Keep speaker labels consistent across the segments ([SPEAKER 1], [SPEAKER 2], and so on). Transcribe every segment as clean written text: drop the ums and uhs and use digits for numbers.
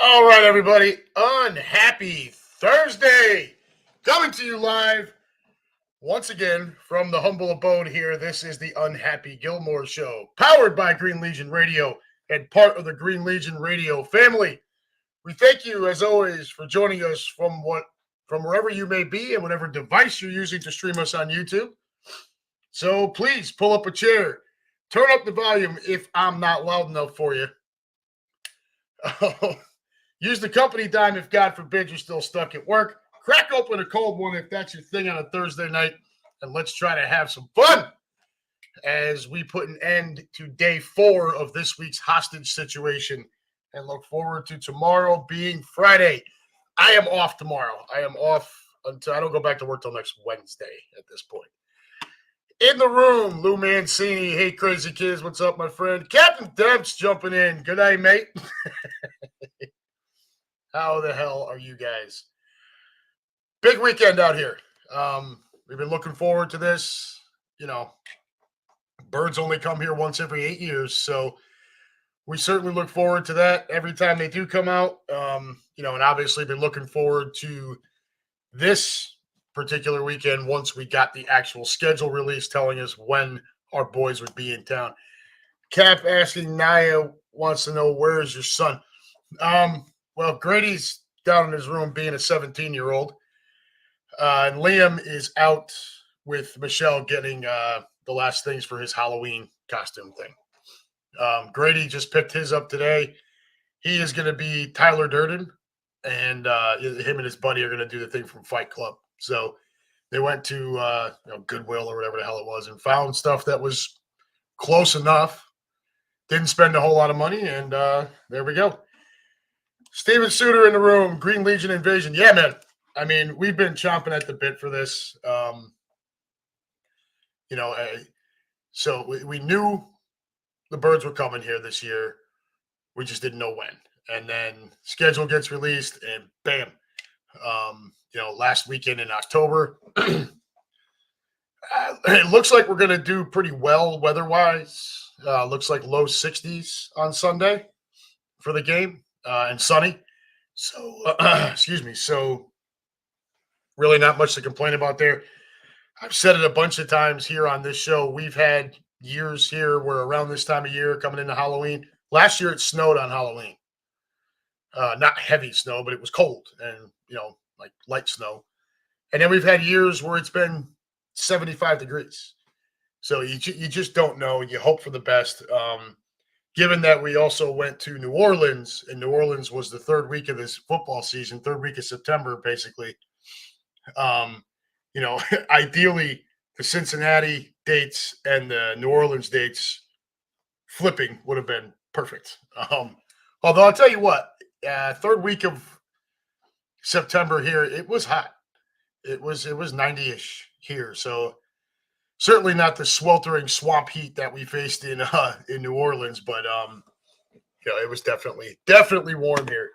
[SPEAKER 1] All right, everybody. UnHappy Thursday. Coming to you live once again from the humble abode here. This is the UnHappy Gilmore Show, powered by Green Legion Radio and part of the Green Legion Radio family. We thank you, as always, for joining us from wherever you may be and whatever device you're using to stream us on YouTube. So please pull up a chair, turn up the volume if I'm not loud enough for you. Use the company dime if, God forbid, you're still stuck at work. Crack open a cold one if that's your thing on a Thursday night, and let's try to have some fun as we put an end to day 4 of this week's hostage situation and look forward to tomorrow being Friday. I am off tomorrow. I am off until I don't go back to work till next Wednesday at this point. In the room, Lou Mancini. Hey, crazy kids. What's up, my friend? Captain Debs jumping in. Good day, mate. How the hell are you guys? Big weekend out here. We've been looking forward to this. You know, birds only come here once every 8 years, so we certainly look forward to that every time they do come out. And obviously been looking forward to this particular weekend once we got the actual schedule release telling us when our boys would be in town. Cap asking Naya wants to know, where is your son? Well, Grady's down in his room being a 17-year-old. And Liam is out with Michelle getting the last things for his Halloween costume thing. Grady just picked his up today. He is going to be Tyler Durden, and him and his buddy are going to do the thing from Fight Club. So they went to Goodwill or whatever the hell it was and found stuff that was close enough. Didn't spend a whole lot of money, and there we go. Steven Suter in the room, Green Legion Invasion. Yeah, man. I mean, we've been chomping at the bit for this. So we knew the birds were coming here this year. We just didn't know when. And then schedule gets released, and bam. Last weekend in October. It looks like we're going to do pretty well weather-wise. Looks like low 60s on Sunday for the game. And sunny. So, excuse me. So, really not much to complain about there. I've said it a bunch of times here on this show. We've had years here where around this time of year coming into Halloween. Last year it snowed on Halloween. Not heavy snow, but it was cold and, like light snow. And then we've had years where it's been 75 degrees. So you just don't know. You hope for the best. Given that we also went to New Orleans, and New Orleans was the third week of this football season, third week of September, basically. Ideally, the Cincinnati dates and the New Orleans dates flipping would have been perfect. Although I'll tell you what, third week of September here, it was hot. It was 90-ish here, so certainly not the sweltering swamp heat that we faced in New Orleans, but it was definitely warm here.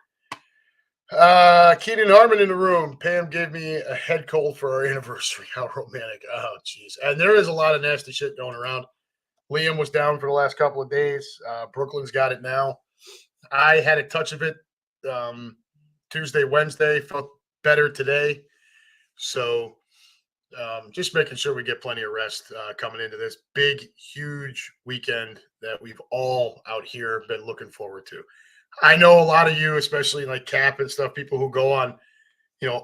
[SPEAKER 1] Keenan Harmon in the room. Pam gave me a head cold for our anniversary. How romantic. Oh, jeez. And there is a lot of nasty shit going around. Liam was down for the last couple of days. Brooklyn's got it now. I had a touch of it Tuesday, Wednesday. Felt better today. So just making sure we get plenty of rest coming into this big, huge weekend that we've all out here been looking forward to. I know a lot of you, especially like Cap and stuff, people who go on,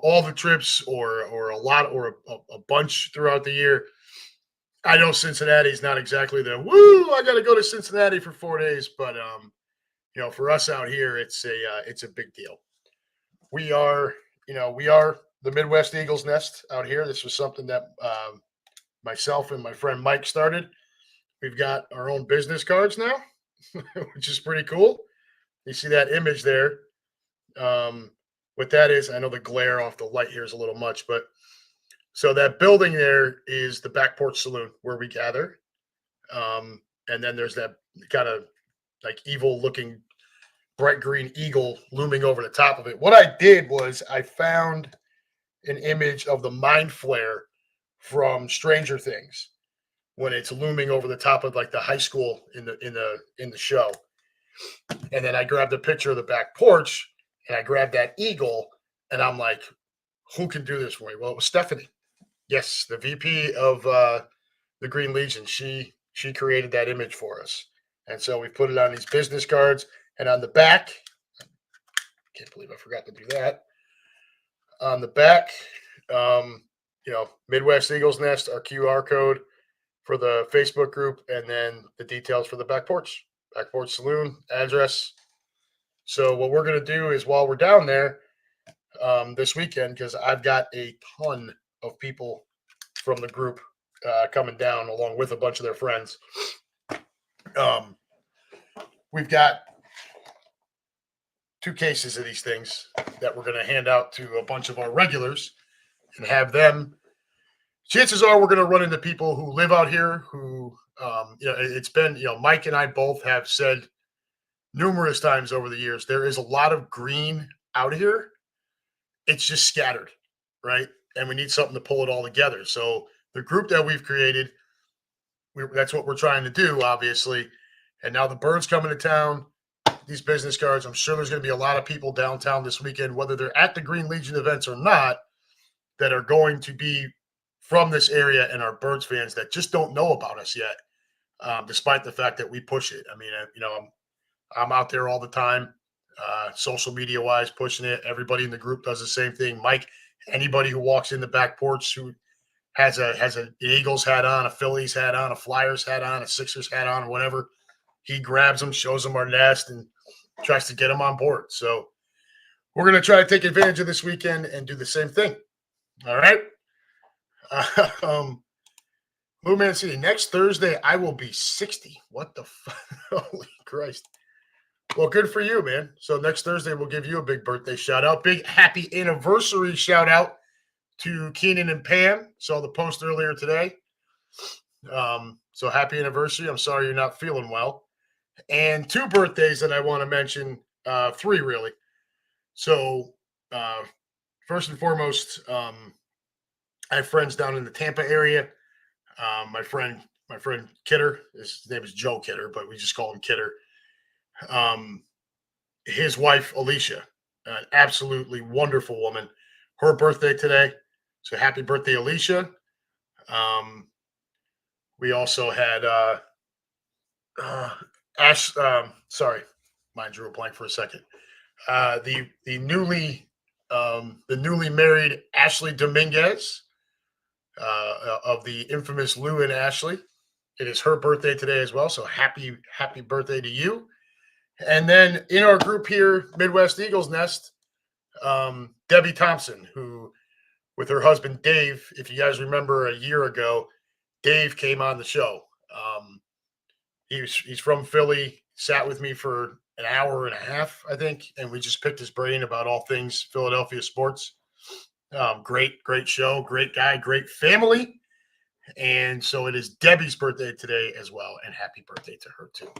[SPEAKER 1] all the trips or a lot or a bunch throughout the year. I know Cincinnati's not exactly the I got to go to Cincinnati for 4 days, but for us out here, it's a big deal. We are the Midwest Eagles nest out here. This was something that myself and my friend Mike started. We've got our own business cards now, which is pretty cool. You see that image there. What that is, I know the glare off the light here is a little much, but so that building there is the back porch saloon where we gather. And then there's that kind of like evil looking bright green eagle looming over the top of it. What I did was I found an image of the mind flare from Stranger Things when it's looming over the top of like the high school in the show. And then I grabbed a picture of the back porch and I grabbed that eagle and I'm like, who can do this for me? Well, it was Stephanie. Yes, the VP of the Green Legion. She created that image for us. And so we put it on these business cards and on the back, can't believe I forgot to do that. On the back, Midwest Eagles Nest, our QR code for the Facebook group, and then the details for the back porch saloon address. So what we're going to do is while we're down there this weekend, because I've got a ton of people from the group coming down along with a bunch of their friends. We've got 2 cases of these things that we're going to hand out to a bunch of our regulars and have them. Chances are we're going to run into people who live out here who, it's been, Mike and I both have said numerous times over the years, there is a lot of green out here. It's just scattered, right? And we need something to pull it all together. So the group that we've created, that's what we're trying to do, obviously. And now the Birds coming to town, these business cards. I'm sure there's going to be a lot of people downtown this weekend, whether they're at the Green Legion events or not, that are going to be from this area and are Birds fans that just don't know about us yet, despite the fact that we push it. I mean, I'm out there all the time, social media wise, pushing it. Everybody in the group does the same thing. Mike, anybody who walks in the back porch who has an Eagles hat on, a Phillies hat on, a Flyers hat on, a Sixers hat on, or whatever, he grabs them, shows them our nest, and tries to get them on board. So we're going to try to take advantage of this weekend and do the same thing. All right. Blue Man City, next Thursday, I will be 60. What the fuck? Holy Christ. Well, good for you, man. So next Thursday, we'll give you a big birthday shout out. Big happy anniversary shout out to Keenan and Pam. Saw the post earlier today. So happy anniversary. I'm sorry you're not feeling well. And 2 birthdays that I want to mention, 3 really. So first and foremost, I have friends down in the Tampa area. My friend Kidder, his name is Joe Kidder, but we just call him Kidder. His wife Alicia, an absolutely wonderful woman. Her birthday today, so happy birthday, Alicia. We also had Ash. Sorry, mind drew a blank for a second. The newly married Ashley Dominguez of the infamous Lou and Ashley. It is her birthday today as well. So happy birthday to you. And then in our group here, Midwest Eagles Nest, Debbie Thompson, who with her husband Dave, if you guys remember a year ago, Dave came on the show. He's from Philly, sat with me for an hour and a half, I think, and we just picked his brain about all things Philadelphia sports. Great show, great guy, great family. And so it is Debbie's birthday today as well, and happy birthday to her too.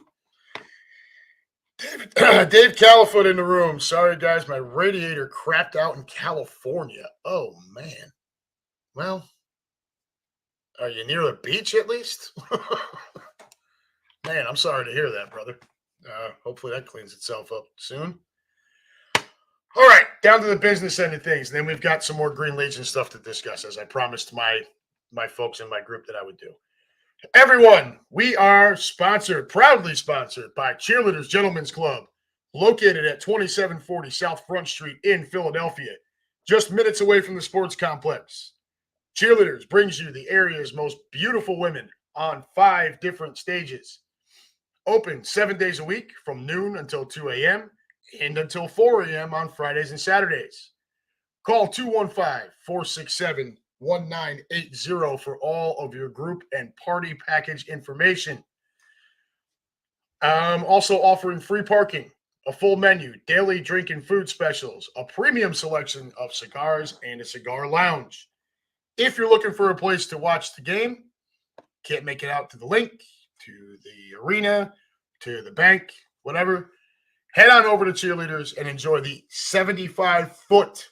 [SPEAKER 1] Dave Califoot in the room. Sorry, guys, my radiator crapped out in California. Oh, man. Well, are you near the beach at least? Man, I'm sorry to hear that, brother. Hopefully that cleans itself up soon. All right, down to the business end of things. And then we've got some more Green Legion stuff to discuss, as I promised my folks in my group that I would do. Everyone, we are proudly sponsored by Cheerleaders Gentlemen's Club, located at 2740 South Front Street in Philadelphia, just minutes away from the sports complex. Cheerleaders brings you the area's most beautiful women on 5 different stages. Open 7 days a week from noon until 2 a.m. and until 4 a.m. on Fridays and Saturdays. Call 215-467-1019 1980 for all of your group and party package information. Also offering free parking, a full menu, daily drink and food specials, a premium selection of cigars, and a cigar lounge. If you're looking for a place to watch the game, can't make it out to the link, to the arena, to the bank, whatever, head on over to Cheerleaders and enjoy the 75-foot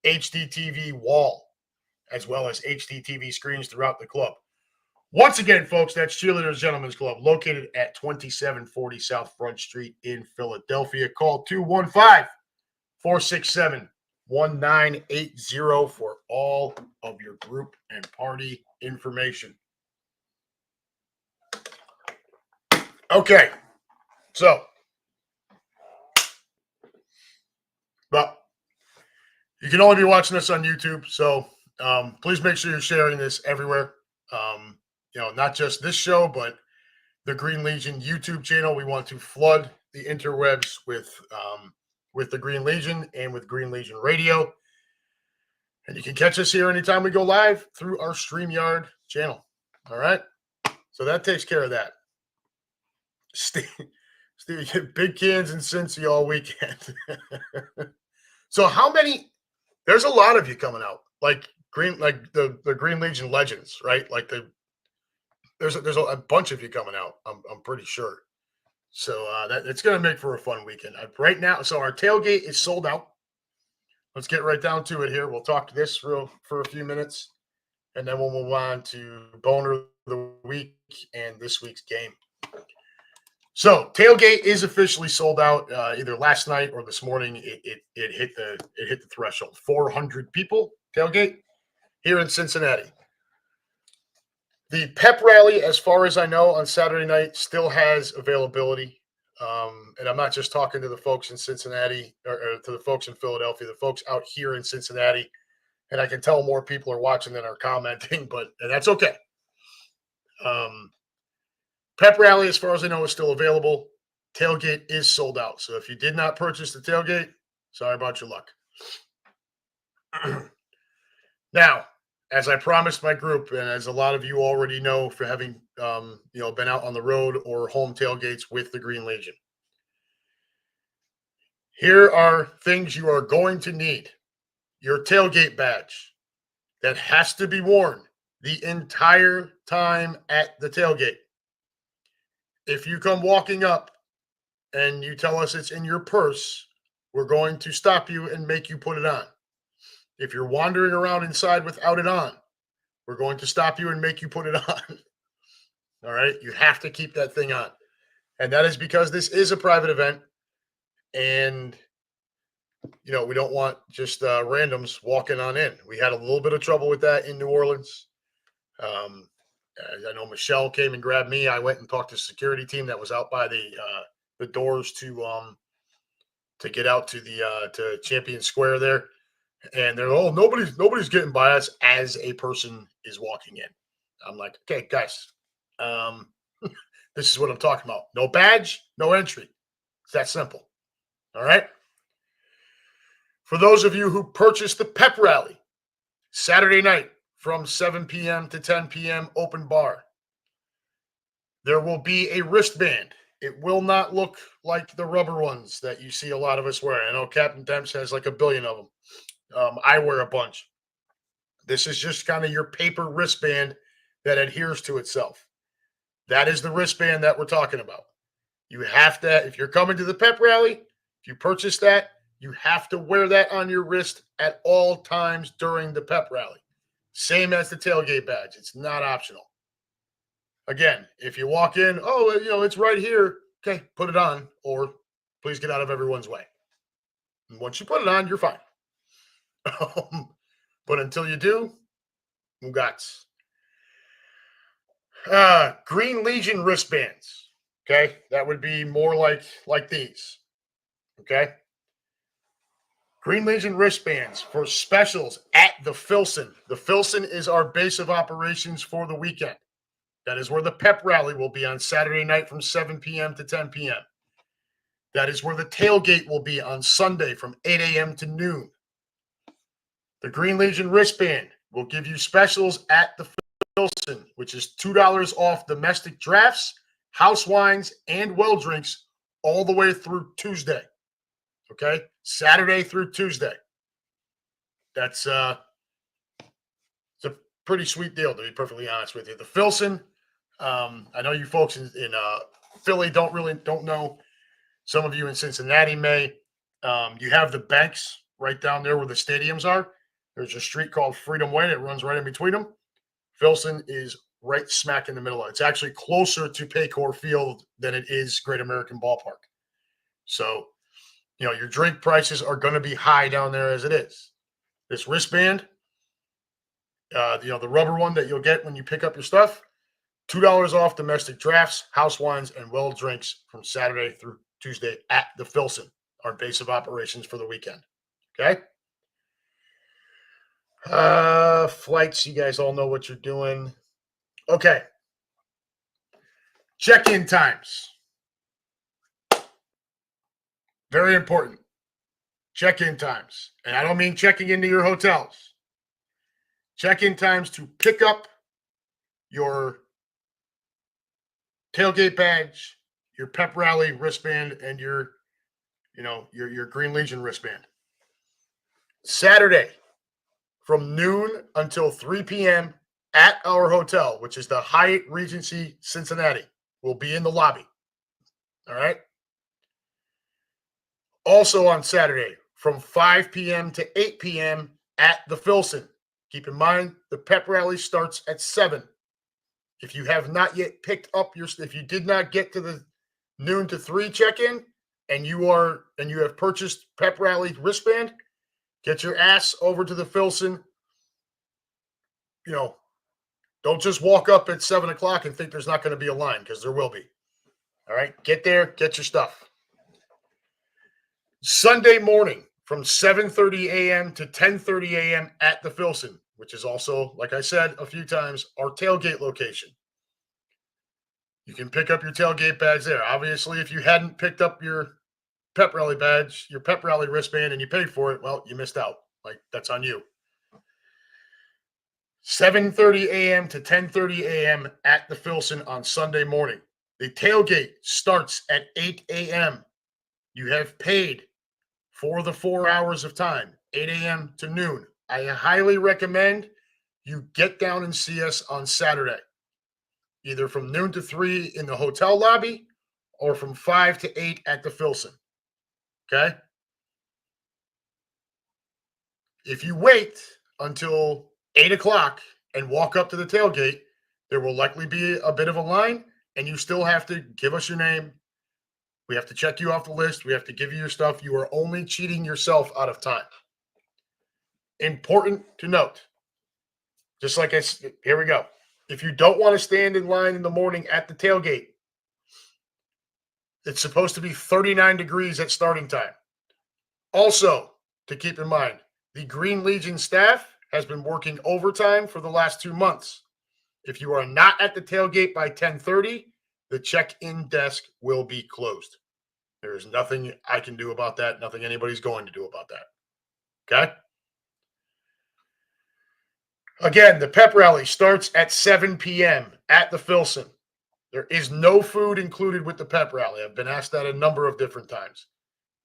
[SPEAKER 1] HDTV wall, as well as HDTV screens throughout the club. Once again, folks, that's Cheerleaders Gentlemen's Club, located at 2740 South Front Street in Philadelphia. Call 215-467-1980 for all of your group and party information. Okay, so, well, you can only be watching this on YouTube, so please make sure you're sharing this everywhere. Not just this show, but the Green Legion YouTube channel. We want to flood the interwebs with the Green Legion and with Green Legion Radio. And you can catch us here anytime we go live through our StreamYard channel. All right? So that takes care of that. Steve, big cans and Cincy all weekend. So how many? There's a lot of you coming out. Like the Green Legion legends, right? Like there's a bunch of you coming out. I'm pretty sure. So that it's going to make for a fun weekend. Right now, so our tailgate is sold out. Let's get right down to it here. We'll talk to this for a few minutes, and then we'll move on to Boner of the Week and this week's game. So tailgate is officially sold out. Either last night or this morning, it hit the threshold. 400 people tailgate here in Cincinnati. The pep rally, as far as I know, on Saturday night still has availability. And I'm not just talking to the folks in Cincinnati or to the folks in Philadelphia, the folks out here in Cincinnati. And I can tell more people are watching than are commenting, but that's okay. Pep rally, as far as I know, is still available. Tailgate is sold out. So if you did not purchase the tailgate, sorry about your luck. Now, as I promised my group, and as a lot of you already know for having been out on the road or home tailgates with the Green Legion, here are things you are going to need. Your tailgate badge that has to be worn the entire time at the tailgate. If you come walking up and you tell us it's in your purse, we're going to stop you and make you put it on. If you're wandering around inside without it on, we're going to stop you and make you put it on. All right? You have to keep that thing on. And that is because this is a private event. And, we don't want just randoms walking on in. We had a little bit of trouble with that in New Orleans. I know Michelle came and grabbed me. I went and talked to the security team that was out by the doors to get out to the to Champion Square there. And they're, nobody's getting by us as a person is walking in. I'm like, okay, guys, this is what I'm talking about. No badge, no entry. It's that simple. All right. For those of you who purchased the pep rally Saturday night from 7 p.m. to 10 p.m. open bar, there will be a wristband. It will not look like the rubber ones that you see a lot of us wearing. I know Captain Demps has like a billion of them. I wear a bunch. This is just kind of your paper wristband that adheres to itself. That is the wristband that we're talking about. You have to, if you're coming to the pep rally, if you purchase that, you have to wear that on your wrist at all times during the pep rally. Same as the tailgate badge. It's not optional. Again, if you walk in, it's right here. Okay, put it on, or please get out of everyone's way. And once you put it on, you're fine. But until you do, mugats. Green Legion wristbands. Okay, that would be more like these. Okay. Green Legion wristbands for specials at the Filson. The Filson is our base of operations for the weekend. That is where the pep rally will be on Saturday night from 7 p.m. to 10 p.m. That is where the tailgate will be on Sunday from 8 a.m. to noon. The Green Legion wristband will give you specials at the Filson, which is $2 off domestic drafts, house wines, and well drinks all the way through Tuesday. Okay? Saturday through Tuesday. That's it's a pretty sweet deal, to be perfectly honest with you. The Filson, I know you folks in Philly don't know. Some of you in Cincinnati may. You have the banks right down there where the stadiums are. There's a street called Freedom Way that runs right in between them. Filson is right smack in the middle of it. It's actually closer to Paycor Field than it is Great American Ballpark. So, your drink prices are going to be high down there as it is. This wristband, the rubber one that you'll get when you pick up your stuff, $2 off domestic drafts, house wines, and well drinks from Saturday through Tuesday at the Filson, our base of operations for the weekend. Okay? Flights, you guys all know what you're doing. Okay. Check-in times. Very important. Check-in times. And I don't mean checking into your hotels. Check-in times to pick up your tailgate badge, your pep rally wristband, and your Green Legion wristband. Saturday from noon until 3 p.m. at our hotel, which is the Hyatt Regency Cincinnati. We'll be in the lobby. All right? Also on Saturday from 5 p.m. to 8 p.m. at the Filson. Keep in mind, the pep rally starts at 7. If you have not yet picked up if you did not get to the noon to 3 check-in and you have purchased pep rally wristband, get your ass over to the Filson. Don't just walk up at 7 o'clock and think there's not going to be a line, because there will be. All right, get there, get your stuff. Sunday morning from 7:30 a.m. to 10:30 a.m. at the Filson, which is also, like I said a few times, our tailgate location. You can pick up your tailgate badge there. Obviously, if you hadn't picked up your pep rally badge, your pep rally wristband, and you paid for it, well, you missed out. That's on you. 7:30 a.m. to 10:30 a.m. at the Filson on Sunday morning. The tailgate starts at 8 a.m. You have paid for the 4 hours of time, 8 a.m. to noon. I highly recommend you get down and see us on Saturday, either from noon to 3 in the hotel lobby or from 5 to 8 at the Filson. Okay? If you wait until 8 o'clock and walk up to the tailgate, there will likely be a bit of a line, and you still have to give us your name. We have to check you off the list. We have to give you your stuff. You are only cheating yourself out of time. Important to note. Just like here we go. If you don't want to stand in line in the morning at the tailgate, it's supposed to be 39 degrees at starting time. Also, to keep in mind, the Green Legion staff has been working overtime for the last 2 months. If you are not at the tailgate by 10:30, the check-in desk will be closed. There is nothing I can do about that, nothing anybody's going to do about that. Okay? Again, the pep rally starts at 7 p.m. at the Filson. There is no food included with the pep rally. I've been asked that a number of different times.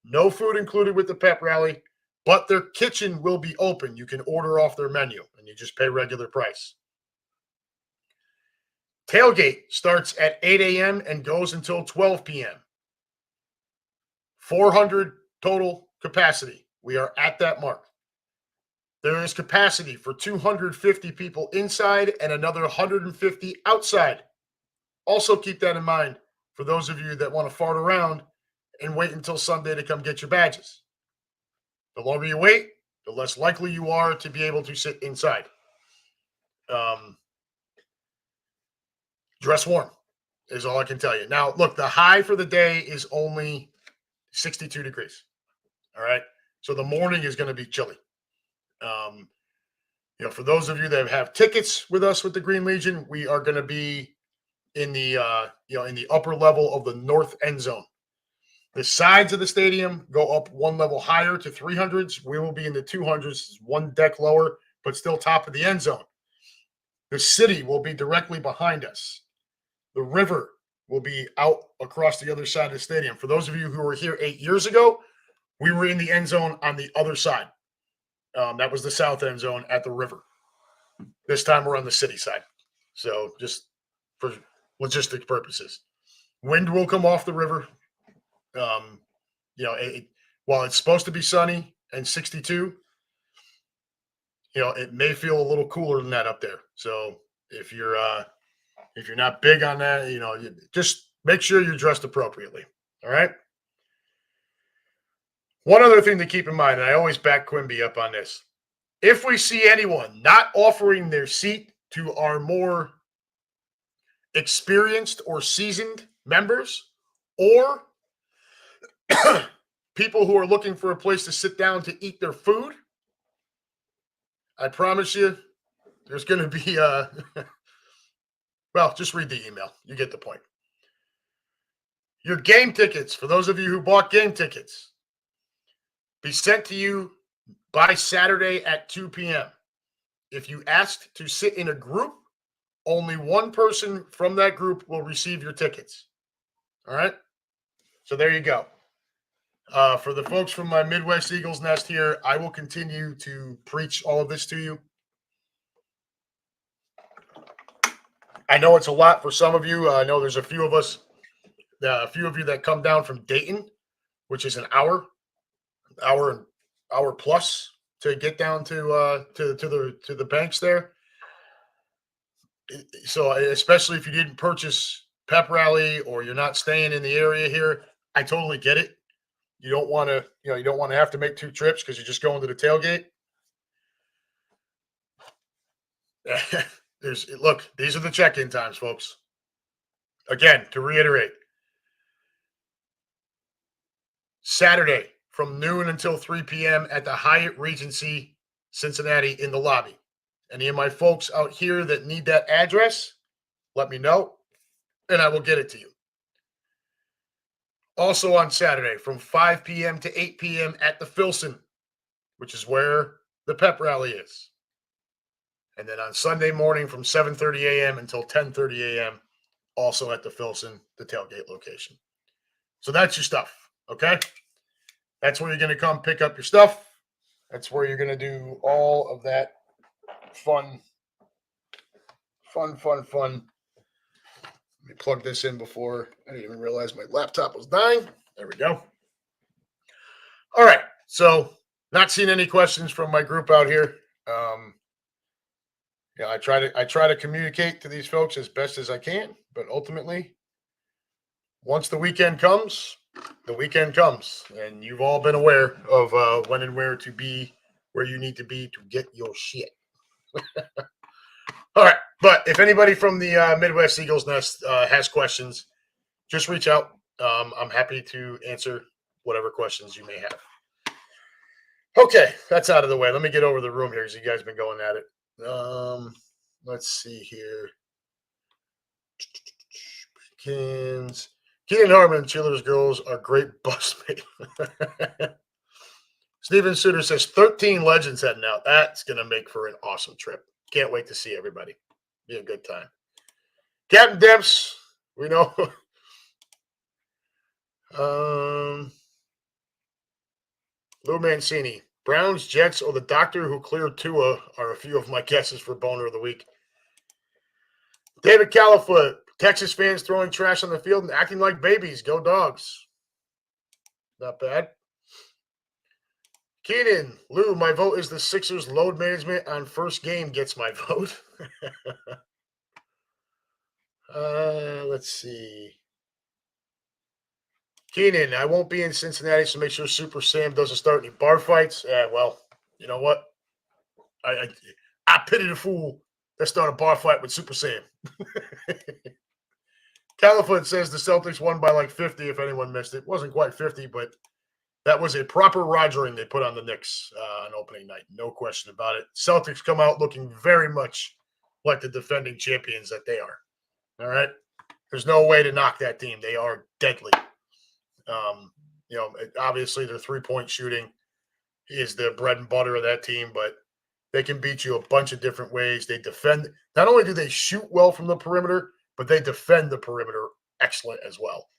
[SPEAKER 1] No food included with the pep rally, but their kitchen will be open. You can order off their menu, and you just pay regular price. Tailgate starts at 8 a.m. and goes until 12 p.m. 400 total capacity. We are at that mark. There is capacity for 250 people inside and another 150 outside. Also keep that in mind for those of you that want to fart around and wait until Sunday to come get your badges. The longer you wait, the less likely you are to be able to sit inside. Dress warm is all I can tell you. Now, look, the high for the day is only 62 degrees. All right. So the morning is going to be chilly. For those of you that have tickets with us with the Green Legion, we are going to be in the upper level of the north end zone. The sides of the stadium go up one level higher to 300s. We will be in the 200s, one deck lower. but still top of the end zone. The city will be directly behind us. The river will be out across the other side of the stadium. For those of you who were here 8 years ago, we were in the end zone on the other side. That was the south end zone at the river. This time we're on the city side. So just for logistic purposes. Wind will come off the river. While it's supposed to be sunny and 62, it may feel a little cooler than that up there. So if you're not big on that, just make sure you're dressed appropriately. All right. One other thing to keep in mind, and I always back Quimby up on this. If we see anyone not offering their seat to our more experienced or seasoned members, or people who are looking for a place to sit down to eat their food, I promise you there's going to be well, just read the email. You get the point. Your game tickets, for those of you who bought game tickets, be sent to you by Saturday at 2 p.m. If you asked to sit in a group, only one person from that group will receive your tickets. All right? So there you go. For the folks from my Midwest Eagles Nest here, I will continue to preach all of this to you. I know it's a lot for some of you. I know there's a few of you that come down from Dayton, which is an hour plus to get down to the banks there. So especially if you didn't purchase pep rally or you're not staying in the area here, I totally get it. You don't want to have to make 2 trips because you're just going to the tailgate. Look, these are the check-in times, folks. Again, to reiterate, Saturday from noon until 3 p.m. at the Hyatt Regency Cincinnati in the lobby. Any of my folks out here that need that address, let me know, and I will get it to you. Also on Saturday from 5 p.m. to 8 p.m. at the Filson, which is where the pep rally is. And then on Sunday morning from 7:30 a.m. until 10:30 a.m., also at the Filson, the tailgate location. So that's your stuff, okay? That's where you're going to come pick up your stuff. That's where you're going to do all of that fun. Let me plug this in before I didn't even realize my laptop was dying. There we go. All right. So not seeing any questions from my group out here. I try to communicate to these folks as best as I can, but ultimately, once the weekend comes, and you've all been aware of when and where to be where you need to be to get your shit. All right, but if anybody from the Midwest Eagles Nest has questions, just reach out. I'm happy to answer whatever questions you may have. Okay, that's out of the way. Let me get over the room here because you guys have been going at it. Let's see here. Keenan Harmon, Cheerleaders Girls are great busmate. Steven Suter says 13 legends heading out. That's going to make for an awesome trip. Can't wait to see everybody. Be a good time. Captain Debs, we know. Lou Mancini. Browns, Jets, or the doctor who cleared Tua are a few of my guesses for Boner of the Week. David Califoot. Texas fans throwing trash on the field and acting like babies. Go Dogs. Not bad. Keenan, Lou, my vote is the Sixers load management on first game gets my vote. Let's see. Keenan, I won't be in Cincinnati, so make sure Super Sam doesn't start any bar fights. Well, you know what? I pity the fool that started a bar fight with Super Sam. Califoot says the Celtics won by like 50, if anyone missed it. Wasn't quite 50, but that was a proper rogering they put on the Knicks on opening night. No question about it. Celtics come out looking very much like the defending champions that they are. All right? There's no way to knock that team. They are deadly. Obviously their three-point shooting is the bread and butter of that team, but They can beat you a bunch of different ways. They defend. Not only do they shoot well from the perimeter, but they defend the perimeter excellent as well.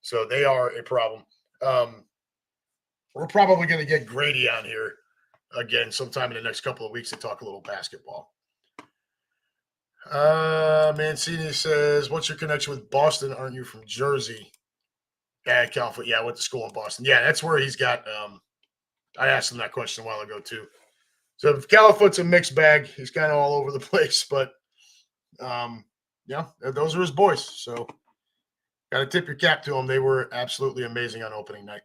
[SPEAKER 1] So they are a problem. We're probably going to get Grady on here again sometime in the next couple of weeks to talk a little basketball. Mancini says, "What's your connection with Boston? Aren't you from Jersey?" Yeah, California. Yeah, I went to school in Boston. Yeah, that's where he's got. I asked him that question a while ago too. So if Califoot's a mixed bag, he's kind of all over the place, but yeah, those are his boys. So got to tip your cap to them. They were absolutely amazing on opening night.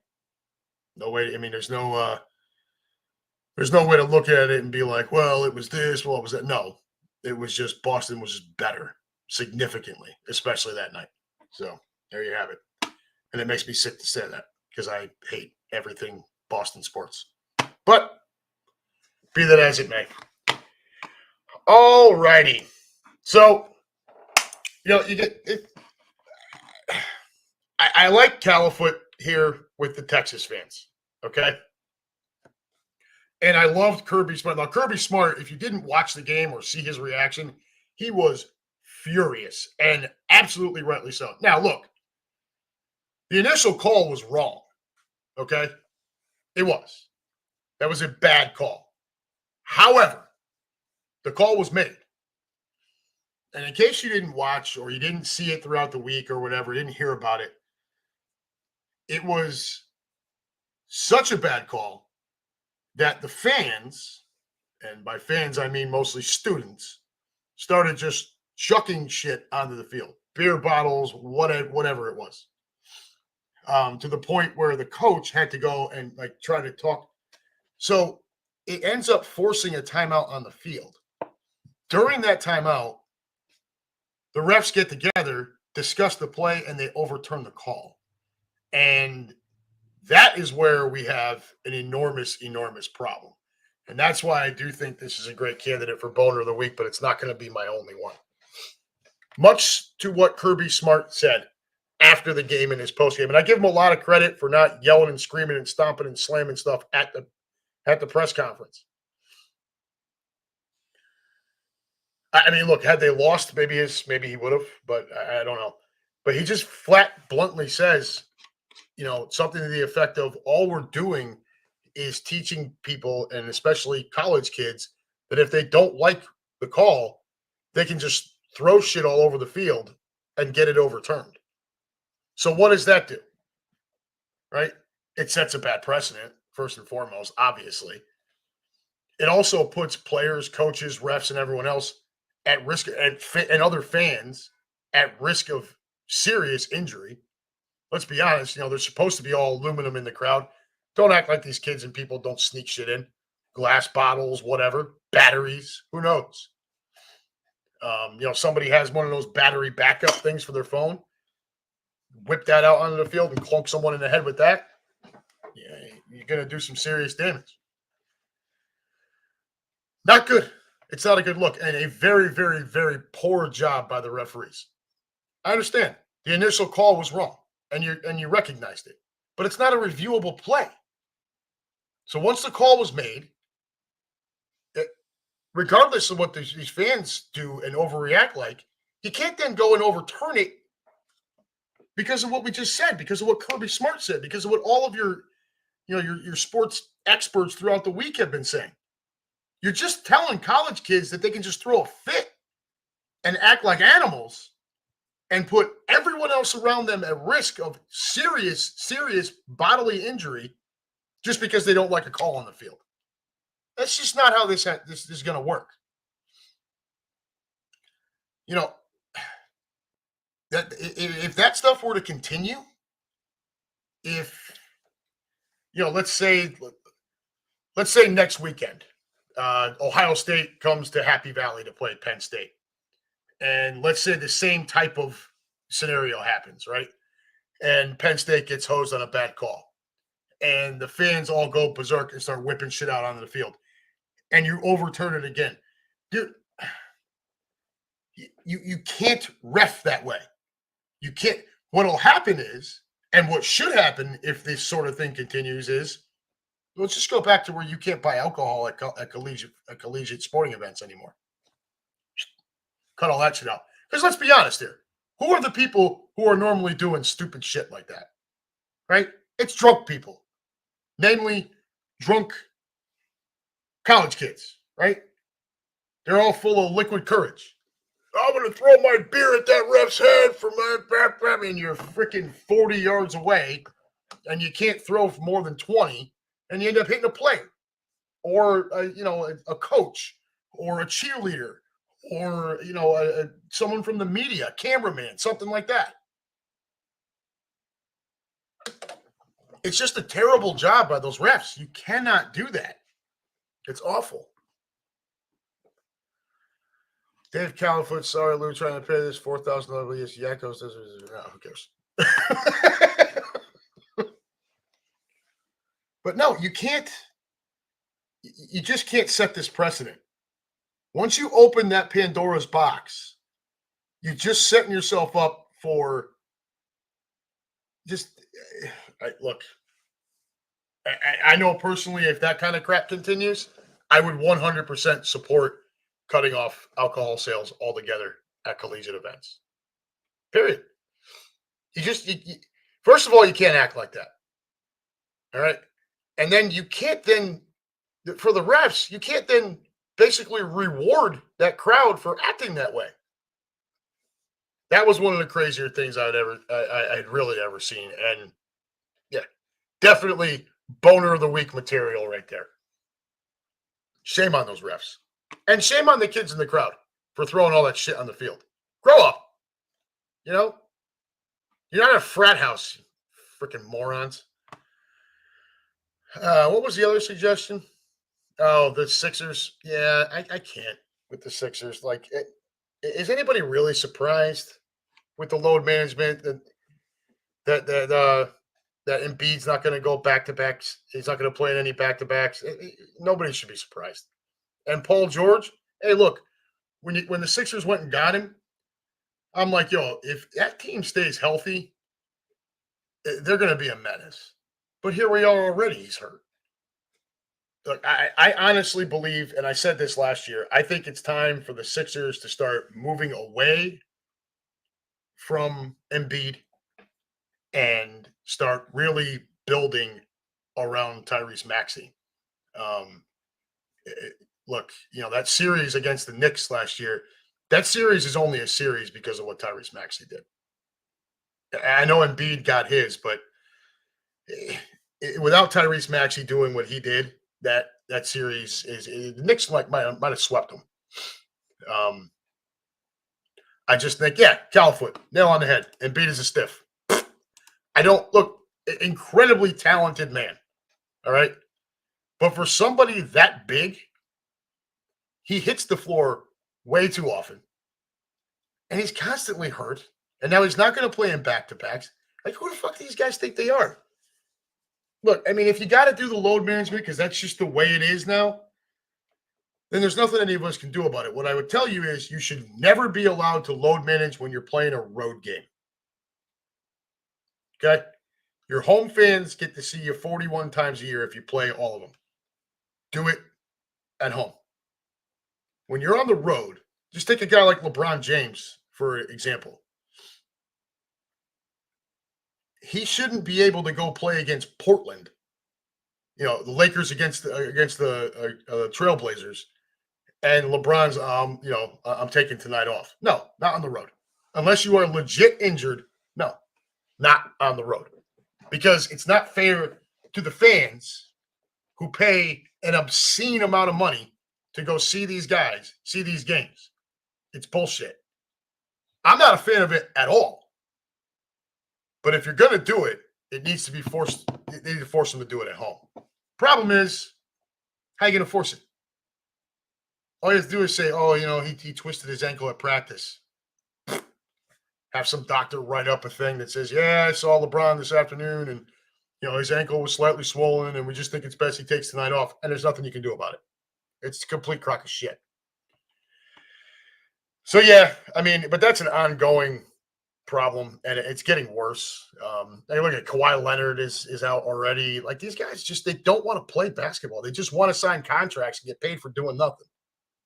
[SPEAKER 1] No way. I mean, there's no way to look at it and be like, well, it was this, well, it was that. No, it was just Boston was just better significantly, especially that night. So there you have it. And it makes me sick to say that because I hate everything Boston sports. But be that as it may. All righty. So, you get it. I like Califoot here with the Texas fans. Okay. And I loved Kirby Smart. Now, Kirby Smart, if you didn't watch the game or see his reaction, he was furious and absolutely rightly so. Now, look, the initial call was wrong. Okay. It was. That was a bad call. However, the call was made. And in case you didn't watch or you didn't see it throughout the week or whatever, didn't hear about it, it was such a bad call that the fans, and by fans I mean mostly students, started just chucking shit onto the field. Beer bottles, whatever it was. To the point where the coach had to go and try to talk. So it ends up forcing a timeout on the field. During that timeout, the refs get together, discuss the play, and they overturn the call. And that is where we have an enormous, enormous problem. And that's why I do think this is a great candidate for Boner of the Week, but it's not going to be my only one. Much to what Kirby Smart said after the game in his postgame. And I give him a lot of credit for not yelling and screaming and stomping and slamming stuff at the press conference. I mean, look, had they lost, maybe he would have, but I don't know. But he just flat, bluntly says, something to the effect of all we're doing is teaching people, and especially college kids, that if they don't like the call, they can just throw shit all over the field and get it overturned. So what does that do? Right? It sets a bad precedent, first and foremost, obviously. It also puts players, coaches, refs, and everyone else at risk, and other fans at risk of serious injury. Let's be honest, they're supposed to be all aluminum in the crowd. Don't act like these kids and people don't sneak shit in. Glass bottles, whatever, batteries, who knows? Somebody has one of those battery backup things for their phone. Whip that out onto the field and clunk someone in the head with that. Yeah, you're going to do some serious damage. Not good. It's not a good look, and a very, very, very poor job by the referees. I understand the initial call was wrong, and you recognized it, but it's not a reviewable play. So once the call was made, regardless of what these fans do and overreact like, you can't then go and overturn it because of what we just said, because of what Kirby Smart said, because of what all of your sports experts throughout the week have been saying. You're just telling college kids that they can just throw a fit and act like animals and put everyone else around them at risk of serious, serious bodily injury just because they don't like a call on the field. That's just not how this is going to work. That if that stuff were to continue, let's say next weekend, Ohio State comes to Happy Valley to play Penn State. And let's say the same type of scenario happens, right? And Penn State gets hosed on a bad call. And the fans all go berserk and start whipping shit out onto the field. And you overturn it again. Dude, you can't ref that way. You can't. What'll happen is, and what should happen if this sort of thing continues is, Let's just go back to where you can't buy alcohol at collegiate sporting events anymore. Cut all that shit out. Because let's be honest here. Who are the people who are normally doing stupid shit like that? Right? It's drunk people, namely drunk college kids, right? They're all full of liquid courage. I'm going to throw my beer at that ref's head for my I mean, you're freaking 40 yards away and you can't throw for more than 20 and you end up hitting a player or, a coach or a cheerleader or, someone from the media, cameraman, something like that. It's just a terrible job by those refs. You cannot do that. It's awful. Dave Califoot, sorry, Lou, trying to pay this $4,000 yes, Yakos. No, who cares? But no, you can't. You just can't set this precedent. Once you open that Pandora's box, you're just setting yourself up for just look. I know personally, if that kind of crap continues, I would 100% support cutting off alcohol sales altogether at collegiate events. Period. First of all, you can't act like that. All right. And then you can't then, for the refs, you can't then basically reward that crowd for acting that way. That was one of the crazier things I'd really ever seen. And yeah, definitely boner of the week material right there. Shame on those refs. And shame on the kids in the crowd for throwing all that shit on the field. Grow up. You're not a frat house, freaking morons. What was the other suggestion? Oh, the Sixers. Yeah, I can't with the Sixers. Like, is anybody really surprised with the load management that Embiid's not going to go back to backs? He's not going to play in any back to backs. Nobody should be surprised. And Paul George, hey, look, when the Sixers went and got him, I'm like, yo, if that team stays healthy, they're going to be a menace. But here we are already. He's hurt. Look, I honestly believe, and I said this last year, I think it's time for the Sixers to start moving away from Embiid and start really building around Tyrese Maxey. Look, that series against the Knicks last year, that series is only a series because of what Tyrese Maxey did. I know Embiid got his, but without Tyrese Maxey doing what he did, that series the Knicks might have swept them. I just think, yeah, Califoot, nail on the head. Embiid is a stiff. I don't look incredibly talented man. All right. But for somebody that big, he hits the floor way too often. And he's constantly hurt. And now he's not going to play in back-to-backs. Like, who the fuck do these guys think they are? Look, I mean, if you got to do the load management because that's just the way it is now, then there's nothing any of us can do about it. What I would tell you is you should never be allowed to load manage when you're playing a road game. Okay? Your home fans get to see you 41 times a year if you play all of them. Do it at home. When you're on the road, just take a guy like LeBron James, for example. He shouldn't be able to go play against Portland, the Lakers against the Trailblazers, and LeBron's, I'm taking tonight off. No, not on the road. Unless you are legit injured, no, not on the road. Because it's not fair to the fans who pay an obscene amount of money to go see these guys, see these games. It's bullshit. I'm not a fan of it at all. But if you're going to do it, it needs to be forced. They need to force them to do it at home. Problem is, how are you going to force it? All you have to do is say, he twisted his ankle at practice. Have some doctor write up a thing that says, yeah, I saw LeBron this afternoon and, his ankle was slightly swollen and we just think it's best he takes tonight off. And there's nothing you can do about it. It's a complete crock of shit. So, yeah, I mean, but that's an ongoing problem, and it's getting worse. Hey, look at Kawhi Leonard is out already. Like these guys they don't want to play basketball. They just want to sign contracts and get paid for doing nothing.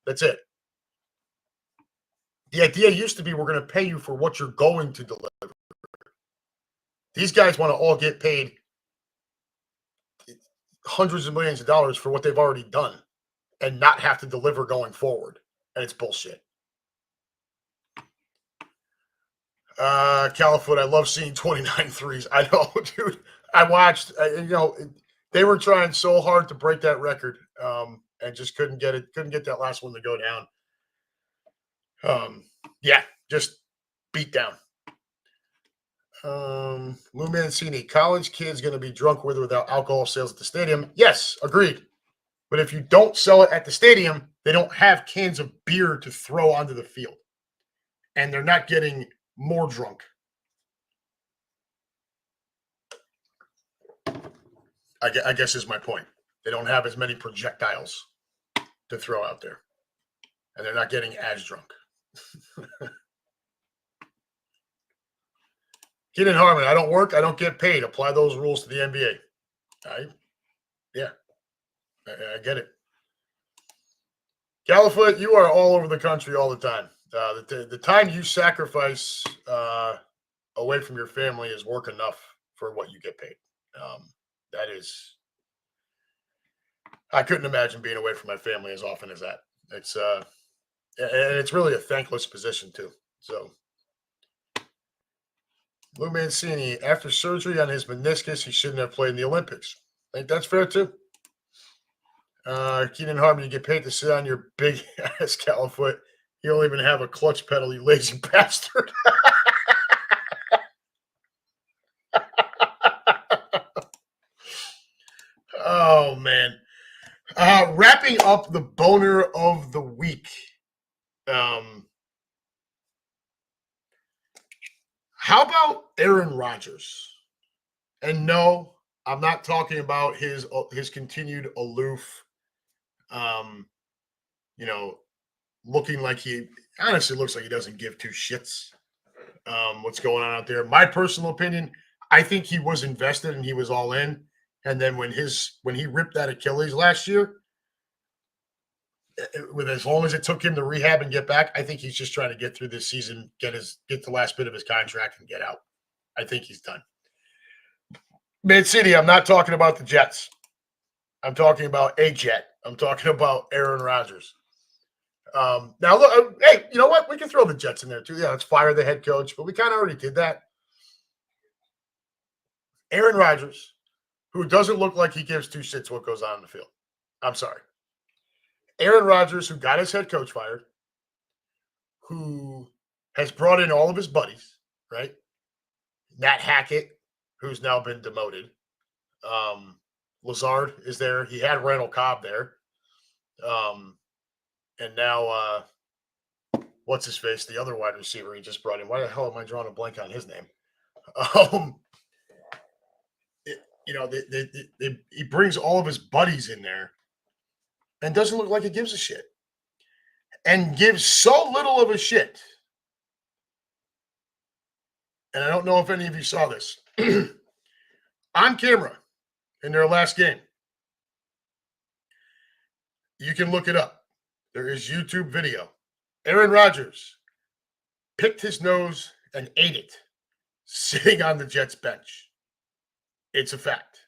[SPEAKER 1] That's it. The idea used to be we're going to pay you for what you're going to deliver. These guys want to all get paid hundreds of millions of dollars for what they've already done and not have to deliver going forward. And it's bullshit. Califoot, I love seeing 29 threes. I know, dude. I watched, they were trying so hard to break that record and just couldn't get that last one to go down. Yeah, just beat down. Lou Mancini, college kids going to be drunk with or without alcohol sales at the stadium. Yes, agreed. But if you don't sell it at the stadium, they don't have cans of beer to throw onto the field. And they're not getting more drunk. I guess is my point. They don't have as many projectiles to throw out there. And they're not getting as drunk. Keenan Harmon, I don't work, I don't get paid. Apply those rules to the NBA. Yeah, I get it. Califoot, you are all over the country all the time. The time you sacrifice away from your family is work enough for what you get paid. That is, I couldn't imagine being away from my family as often as that. It's and it's really a thankless position too. So, Lou Mancini, after surgery on his meniscus, he shouldn't have played in the Olympics. I think that's fair too. Keenan Harmon, you get paid to sit on your big ass Califoot. You don't even have a clutch pedal, you lazy bastard. Oh, man. Wrapping up the boner of the week. How about Aaron Rodgers? And no, I'm not talking about his continued aloof, looking like he honestly looks like he doesn't give two shits what's going on out there. My personal opinion, I think he was invested and he was all in. And then when he ripped that Achilles last year, with as long as it took him to rehab and get back, I think he's just trying to get through this season, get the last bit of his contract and get out. I think he's done. Man City, I'm not talking about the Jets. I'm talking about a Jet. I'm talking about Aaron Rodgers. Now, look, hey, you know what? We can throw the Jets in there too. Yeah, let's fire the head coach, but we kind of already did that. Aaron Rodgers, who doesn't look like he gives two shits what goes on in the field. I'm sorry. Aaron Rodgers, who got his head coach fired, who has brought in all of his buddies, right? Nat Hackett, who's now been demoted. Lazard is there. He had Randall Cobb there. And now, what's his face? The other wide receiver he just brought in. Why the hell am I drawing a blank on his name? He brings all of his buddies in there and doesn't look like he gives a shit. And gives so little of a shit. And I don't know if any of you saw this. On camera in their last game. You can look it up. There is YouTube video. Aaron Rodgers picked his nose and ate it sitting on the Jets bench. It's a fact.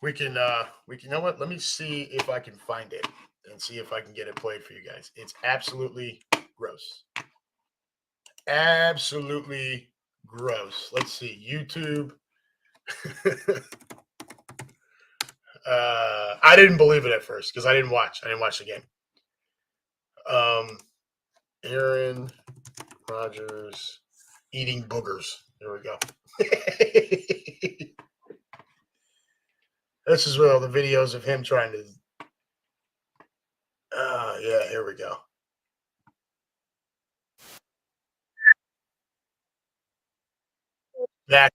[SPEAKER 1] We can, you know what? Let me see if I can find it and see if I can get it played for you guys. It's absolutely gross. Absolutely gross. Let's see. YouTube. I didn't believe it at first because I didn't watch the game. Aaron Rodgers eating boogers. There we go. This is all the videos of him trying to. Yeah, here we go. That.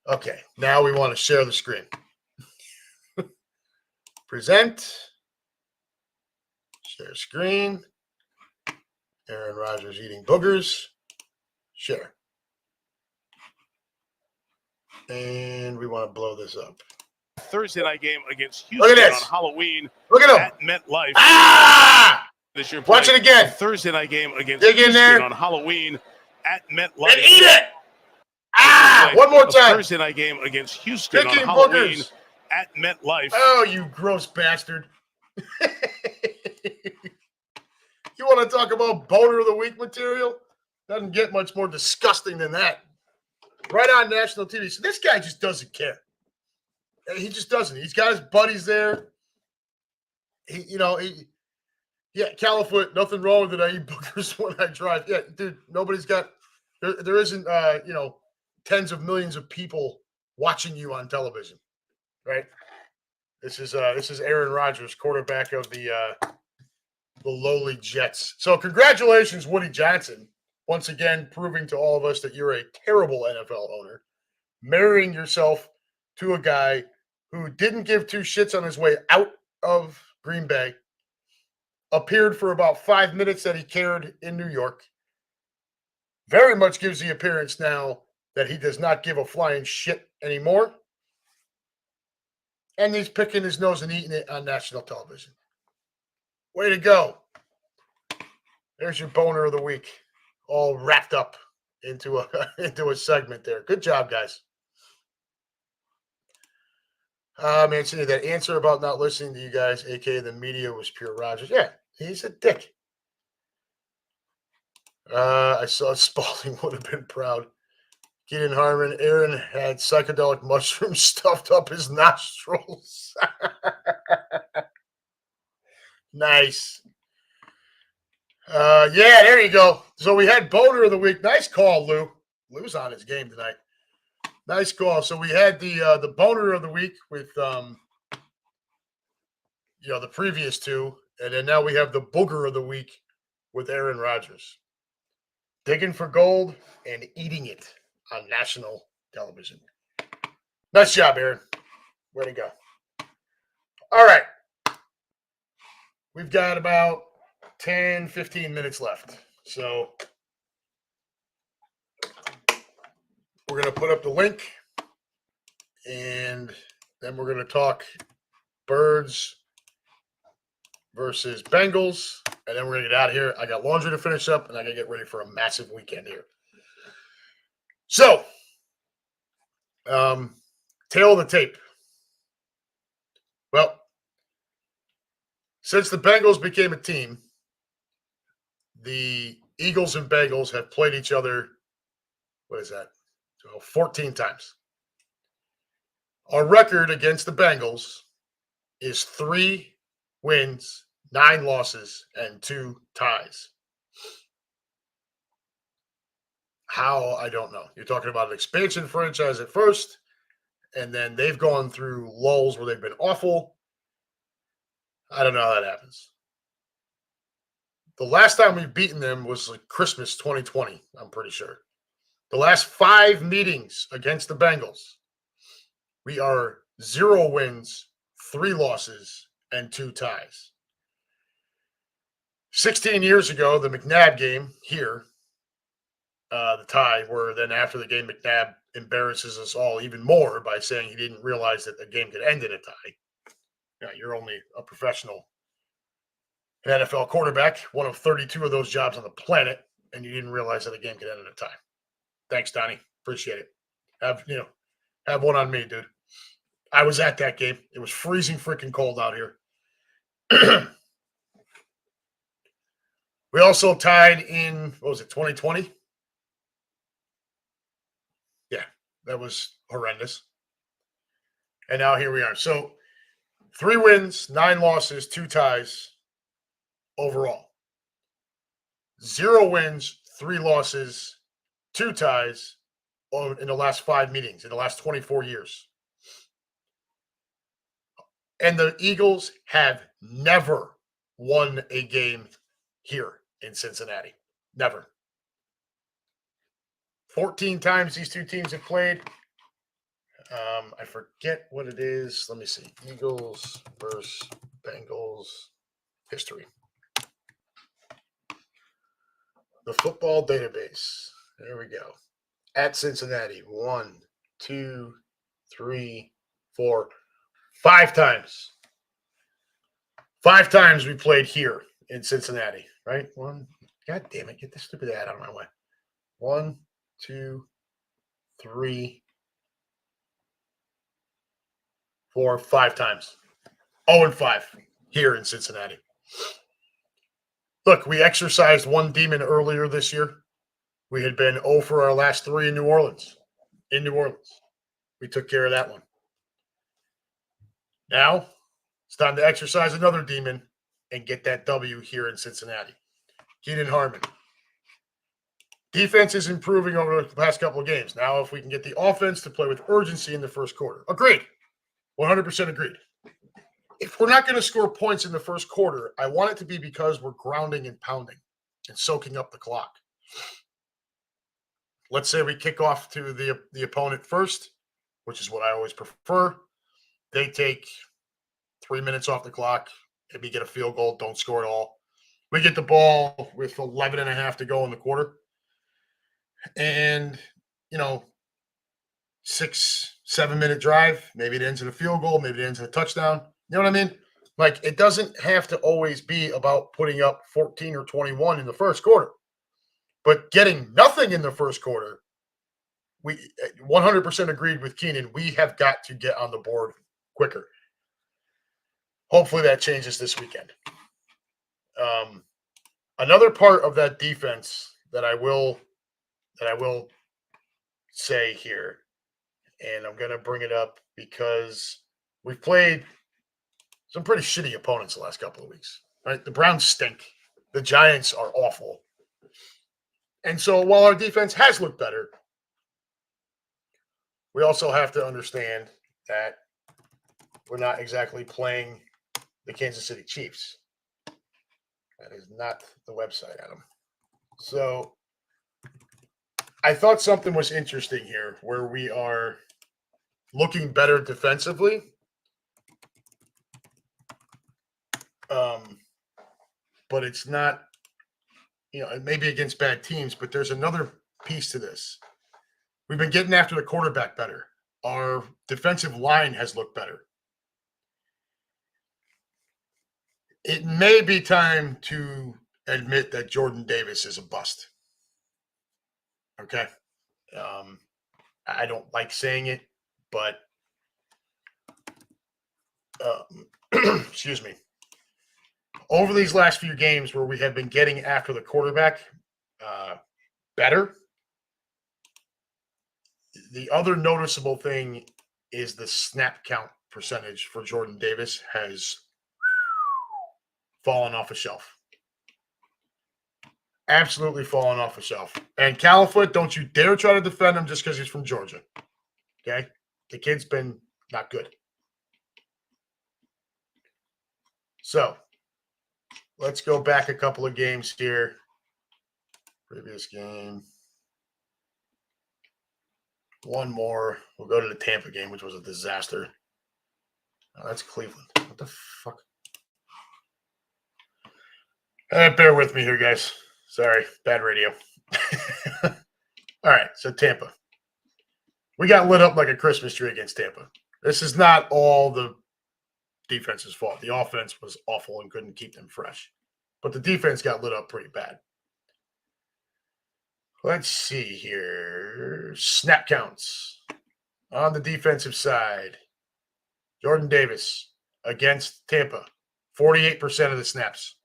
[SPEAKER 1] Okay, now we want to share the screen. Present. Share screen. Aaron Rodgers eating boogers. Share. And we want to blow this up.
[SPEAKER 2] Thursday night game against Houston on Halloween.
[SPEAKER 1] Look at him.
[SPEAKER 2] At MetLife.
[SPEAKER 1] Ah!
[SPEAKER 2] This year,
[SPEAKER 1] watch it again.
[SPEAKER 2] The Thursday night game against
[SPEAKER 1] Dig
[SPEAKER 2] Houston
[SPEAKER 1] in there.
[SPEAKER 2] on Halloween at MetLife.
[SPEAKER 1] And eat it. Ah! One more time.
[SPEAKER 2] Thursday night game against Houston
[SPEAKER 1] Picking
[SPEAKER 2] on Halloween
[SPEAKER 1] boogers.
[SPEAKER 2] at MetLife.
[SPEAKER 1] Oh, you gross bastard. You want to talk about boner of the week material? Doesn't get much more disgusting than that. Right on national TV. So this guy just doesn't care. He just doesn't. He's got his buddies there. Califoot, nothing wrong with it. I eat boogers when I drive. Yeah, dude, nobody's got, there isn't, tens of millions of people watching you on television, right? This is Aaron Rodgers, quarterback of the lowly Jets. So congratulations, Woody Johnson, once again proving to all of us that you're a terrible NFL owner, marrying yourself to a guy who didn't give two shits on his way out of Green Bay, appeared for about 5 minutes that he cared in New York, very much gives the appearance now that he does not give a flying shit anymore, and he's picking his nose and eating it on national television. Way to go. There's your boner of the week, all wrapped up into a segment there. Good job, guys. Mancini, that answer about not listening to you guys, aka the media, was pure Rodgers. Yeah, he's a dick. I saw Spalding would have been proud. Keenan Harmon, Aaron had psychedelic mushrooms stuffed up his nostrils. Nice. Yeah, there you go. So we had boner of the week. Nice call, Lou. Lou's on his game tonight. Nice call. So we had the boner of the week with the previous two, and then now we have the booger of the week with Aaron Rodgers. Digging for gold and eating it on national television. Nice job, Aaron. Way to go. All right. We've got about 10, 15 minutes left. So we're going to put up the link, and then we're going to talk Birds versus Bengals, and then we're going to get out of here. I got laundry to finish up, and I got to get ready for a massive weekend here. So, tail of the tape. Well, since the Bengals became a team, the Eagles and Bengals have played each other, 14 times. Our record against the Bengals is 3 wins, 9 losses, and 2 ties. How? I don't know. You're talking about an expansion franchise at first, and then they've gone through lulls where they've been awful. I don't know how that happens. The last time we've beaten them was like Christmas 2020, I'm pretty sure. The last 5 meetings against the Bengals, we are 0 wins, 3 losses, and 2 ties. 16 years ago, the McNabb game here, the tie, where then after the game, McNabb embarrasses us all even more by saying he didn't realize that the game could end in a tie. Yeah, you're only a professional NFL quarterback, one of 32 of those jobs on the planet, and you didn't realize that a game could end in a tie. Thanks, Donnie. Appreciate it. Have one on me, dude. I was at that game. It was freezing freaking cold out here. We also tied in, 2020? Yeah, that was horrendous. And now here we are. So 3 wins, 9 losses, 2 ties overall. 0 wins, 3 losses, 2 ties in the last 5 meetings, in the last 24 years. And the Eagles have never won a game here in Cincinnati. Never. 14 times these two teams have played. I forget what it is. Let me see. Eagles versus Bengals history. The football database. There we go. At Cincinnati. 1, 2, 3, 4, 5 times. 5 times we played here in Cincinnati, right? God damn it. Get this stupid ad out of my way. 1, 2, 3, 4, 5 times. 0-5 here in Cincinnati. Look, we exercised one demon earlier this year. We had been 0 for our last 3 in New Orleans. We took care of that one. Now, it's time to exercise another demon and get that W here in Cincinnati. Keenan Harmon. Defense is improving over the past couple of games. Now, if we can get the offense to play with urgency in the first quarter. Agreed. 100% agreed. If we're not going to score points in the first quarter, I want it to be because we're grounding and pounding and soaking up the clock. Let's say we kick off to the opponent first, which is what I always prefer. They take 3 minutes off the clock, maybe get a field goal, don't score at all. We get the ball with 11 and a half to go in the quarter. And, 6-7 minute drive. Maybe it ends in a field goal. Maybe it ends in a touchdown. You know what I mean? Like, it doesn't have to always be about putting up 14 or 21 in the first quarter. But getting nothing in the first quarter, we 100% agreed with Keenan. We have got to get on the board quicker. Hopefully that changes this weekend. Another part of that defense that I will say here, and I'm going to bring it up because we've played some pretty shitty opponents the last couple of weeks. Right? The Browns stink. The Giants are awful. And so while our defense has looked better, we also have to understand that we're not exactly playing the Kansas City Chiefs. That is not the website, Adam. So I thought something was interesting here where we are looking better defensively. But it's not, maybe against bad teams, but there's another piece to this. We've been getting after the quarterback better. Our defensive line has looked better. It may be time to admit that Jordan Davis is a bust. Okay? I don't like saying it, but excuse me. Over these last few games where we have been getting after the quarterback better, the other noticeable thing is the snap count percentage for Jordan Davis has fallen off a shelf. Absolutely fallen off a shelf. And Califoot, don't you dare try to defend him just because he's from Georgia. Okay? The kid's been not good. So, let's go back a couple of games here. Previous game. One more. We'll go to the Tampa game, which was a disaster. Oh, that's Cleveland. What the fuck? Bear with me here, guys. Sorry, bad radio. All right, so Tampa. We got lit up like a Christmas tree against Tampa. This is not all the defense's fault. The offense was awful and couldn't keep them fresh. But the defense got lit up pretty bad. Let's see here. Snap counts. On the defensive side, Jordan Davis against Tampa, 48% of the snaps.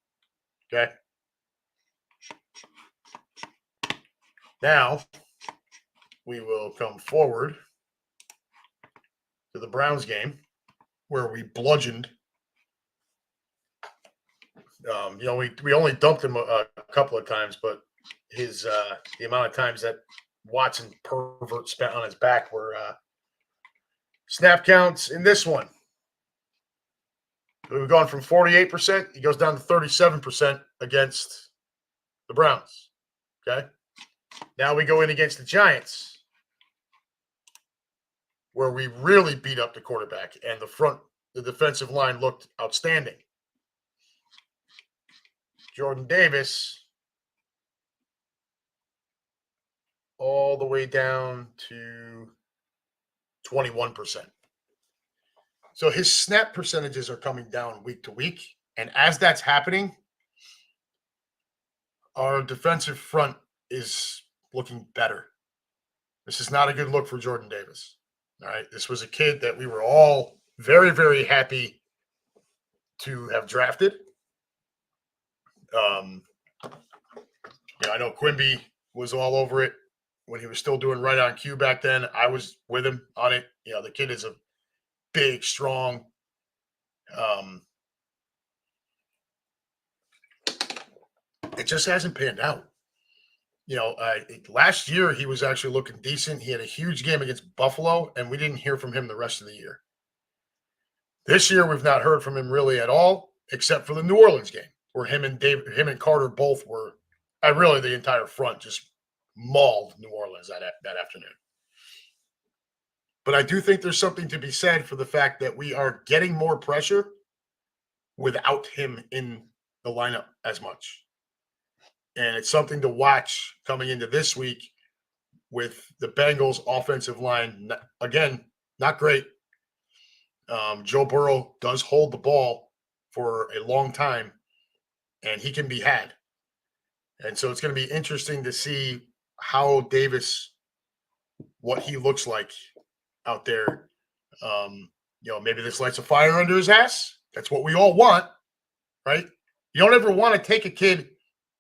[SPEAKER 1] Okay. Now, we will come forward to the Browns game where we bludgeoned. We only dumped him a couple of times, but his the amount of times that Watson pervert spent on his back were snap counts in this one. We've gone from 48%, he goes down to 37% against the Browns. Okay. Now we go in against the Giants, where we really beat up the quarterback, and the defensive line looked outstanding. Jordan Davis all the way down to 21%. So his snap percentages are coming down week to week. And as that's happening, our defensive front is looking better. This is not a good look for Jordan Davis. All right. This was a kid that we were all very, very happy to have drafted. I know Quimby was all over it when he was still doing right on cue back then. I was with him on it. The kid is a big, strong, it just hasn't panned out. Last year he was actually looking decent. He had a huge game against Buffalo, and we didn't hear from him the rest of the year. This year we've not heard from him really at all, except for the New Orleans game, where him and Carter both were, really the entire front just mauled New Orleans that afternoon. But I do think there's something to be said for the fact that we are getting more pressure without him in the lineup as much. And it's something to watch coming into this week with the Bengals offensive line. Again, not great. Joe Burrow does hold the ball for a long time, and he can be had. And so it's going to be interesting to see how Davis, what he looks like out there. Maybe this lights a fire under his ass. That's what we all want, right? You don't ever want to take a kid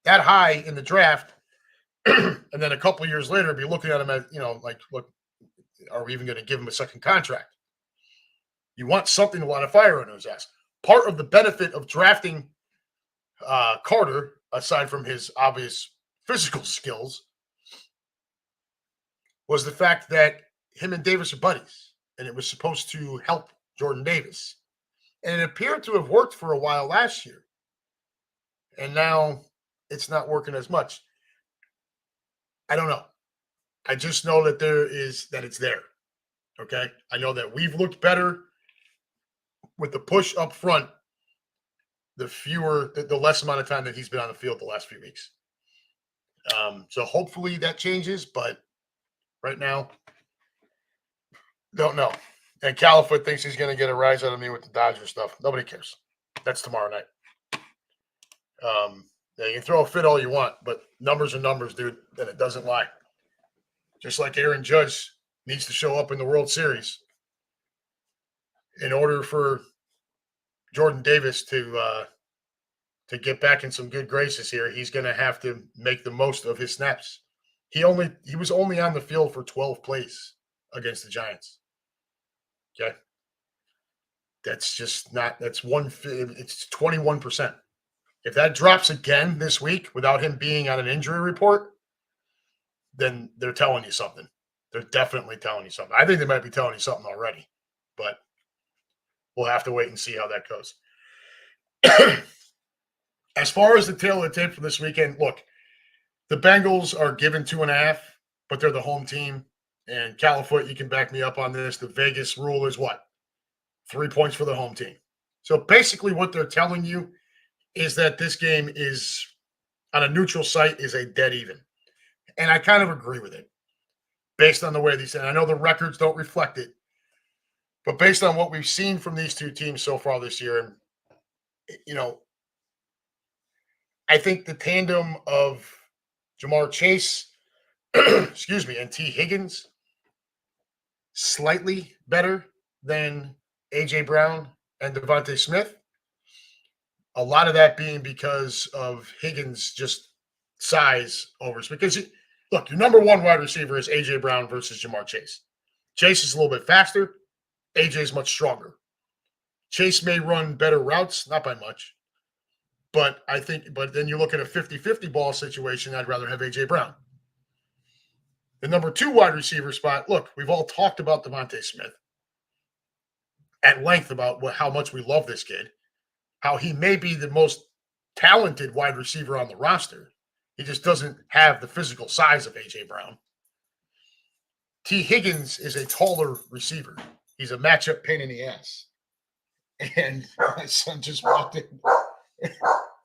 [SPEAKER 1] that high in the draft and then a couple of years later be looking at him as, look, are we even going to give him a second contract? You want something to light a fire under his ass. Part of the benefit of drafting Carter, aside from his obvious physical skills, was the fact that him and Davis are buddies, and it was supposed to help Jordan Davis. And it appeared to have worked for a while last year. And now it's not working as much. I don't know. I just know that it's there. Okay. I know that we've looked better with the push up front, the less amount of time that he's been on the field the last few weeks. So hopefully that changes, but right now, don't know. And Califoot thinks he's going to get a rise out of me with the Dodger stuff. Nobody cares. That's tomorrow night. You can throw a fit all you want, but numbers are numbers, dude, and it doesn't lie. Just like Aaron Judge needs to show up in the World Series in order for Jordan Davis to get back in some good graces here, he's going to have to make the most of his snaps. He was only on the field for 12 plays against the Giants. Okay. That's just not, it's 21%. If that drops again this week without him being on an injury report, then they're telling you something. They're definitely telling you something. I think they might be telling you something already, but we'll have to wait and see how that goes. As far as the tail of the tape for this weekend, look, the Bengals are given 2.5, but they're the home team. And Califoot, you can back me up on this. The Vegas rule is what? 3 points for the home team. So basically what they're telling you is that this game is, on a neutral site, is a dead even. And I kind of agree with it based on the way these, and I know the records don't reflect it, but based on what we've seen from these two teams so far this year, and I think the tandem of Jamar Chase, and T. Higgins, slightly better than A.J. Brown and Devontae Smith. A lot of that being because of Higgins' just size overs. Because, look, your number one wide receiver is A.J. Brown versus Jamar Chase. Chase is a little bit faster. A.J. is much stronger. Chase may run better routes, not by much. But then you look at a 50-50 ball situation, I'd rather have A.J. Brown. The number 2 wide receiver spot, look, we've all talked about Devontae Smith at length about how much we love this kid, how he may be the most talented wide receiver on the roster. He just doesn't have the physical size of A.J. Brown. T. Higgins is a taller receiver. He's a matchup pain in the ass. And my son just walked in.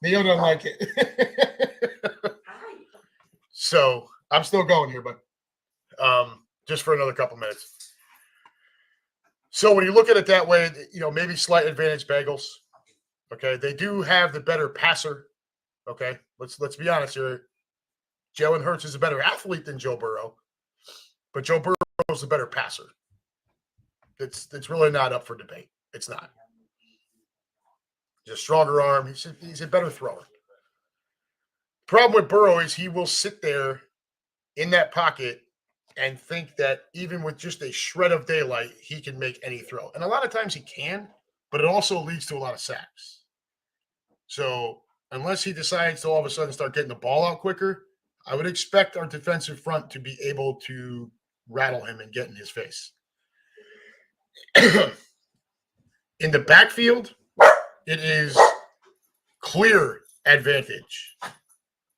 [SPEAKER 1] Neil don't like it. So I'm still going here, but just for another couple minutes. So when you look at it that way, maybe slight advantage Bengals. Okay, they do have the better passer. Okay, let's be honest here. Jalen Hurts is a better athlete than Joe Burrow, but Joe Burrow is a better passer. It's really not up for debate. It's not. He's a stronger arm. He's a better thrower. Problem with Burrow is he will sit there in that pocket and think that even with just a shred of daylight, he can make any throw. And a lot of times he can, but it also leads to a lot of sacks. So unless he decides to all of a sudden start getting the ball out quicker, I would expect our defensive front to be able to rattle him and get in his face. In the backfield, it is clear advantage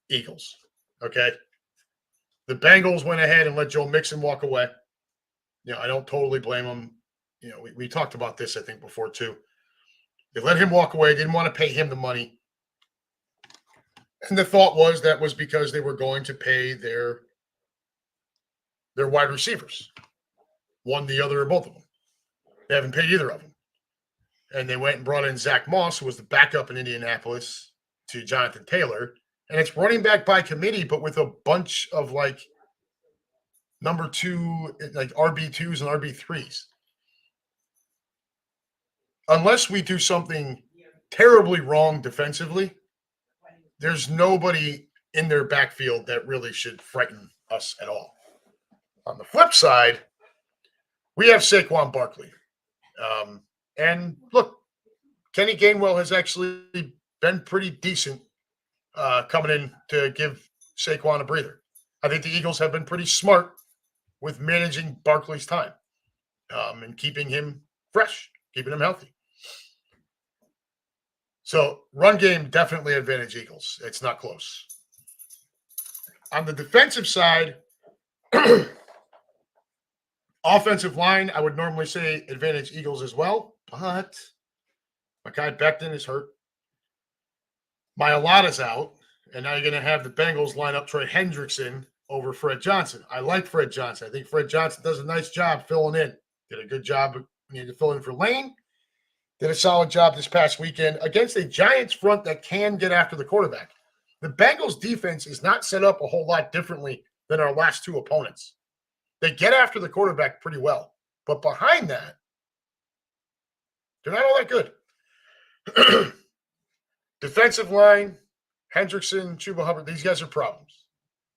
[SPEAKER 1] Eagles. Okay. The Bengals went ahead and let Joe Mixon walk away. I don't totally blame him. We talked about this, I think, before too. They let him walk away, didn't want to pay him the money. And the thought was that was because they were going to pay their wide receivers. One, the other, or both of them. They haven't paid either of them. And they went and brought in Zach Moss, who was the backup in Indianapolis, to Jonathan Taylor. And it's running back by committee, but with a bunch of number two, RB2s and RB3s. Unless we do something terribly wrong defensively, there's nobody in their backfield that really should frighten us at all. On the flip side, we have Saquon Barkley. And look, Kenny Gainwell has actually been pretty decent coming in to give Saquon a breather. I think the Eagles have been pretty smart with managing Barkley's time and keeping him fresh, keeping him healthy. So run game, definitely advantage Eagles. It's not close. On the defensive side, offensive line, I would normally say advantage Eagles as well, but Mekhi Becton is hurt. Mailata's out, and now you're going to have the Bengals line up Trey Hendrickson over Fred Johnson. I like Fred Johnson. I think Fred Johnson does a nice job filling in. Did a good job to fill in for Lane. Did a solid job this past weekend against a Giants front that can get after the quarterback. The Bengals defense is not set up a whole lot differently than our last two opponents. They get after the quarterback pretty well. But behind that, they're not all that good. Defensive line, Hendrickson, Chuba Hubbard, these guys are problems.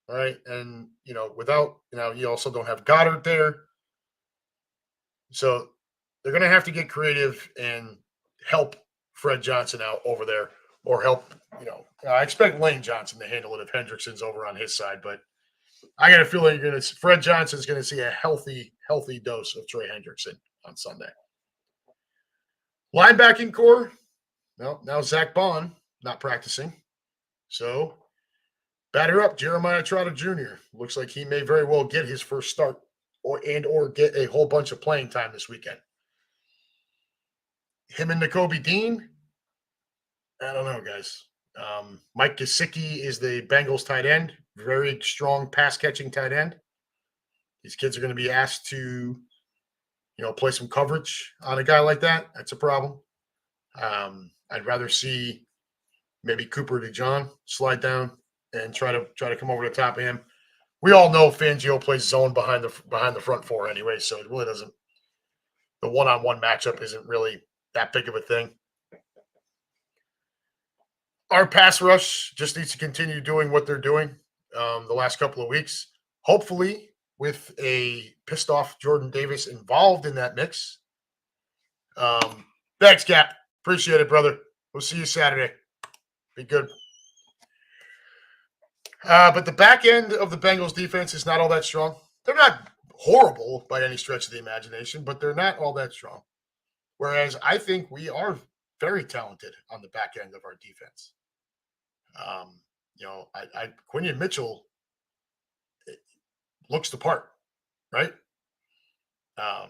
[SPEAKER 1] All right. And, without, you also don't have Goddard there. So they're going to have to get creative and help Fred Johnson out over there or help, I expect Lane Johnson to handle it if Hendrickson's over on his side. But I got a feeling Fred Johnson's going to see a healthy dose of Trey Hendrickson on Sunday. Linebacking core, now Zach Bond not practicing. So batter up Jeremiah Trotter Jr. Looks like he may very well get his first start or get a whole bunch of playing time this weekend. Him and Nakobe Dean, I don't know, guys. Mike Gesicki is the Bengals tight end. Very strong pass-catching tight end. These kids are going to be asked to, play some coverage on a guy like that. That's a problem. I'd rather see maybe Cooper DeJohn slide down and try to come over the top of him. We all know Fangio plays zone behind the front four anyway, so it really doesn't. The one-on-one matchup isn't really that big of a thing. Our pass rush just needs to continue doing what they're doing the last couple of weeks. Hopefully, with a pissed-off Jordan Davis involved in that mix. Thanks, Cap. Appreciate it, brother. We'll see you Saturday. Be good. But the back end of the Bengals defense is not all that strong. They're not horrible by any stretch of the imagination, but they're not all that strong. Whereas I think we are very talented on the back end of our defense. Quinion Mitchell looks the part, right? I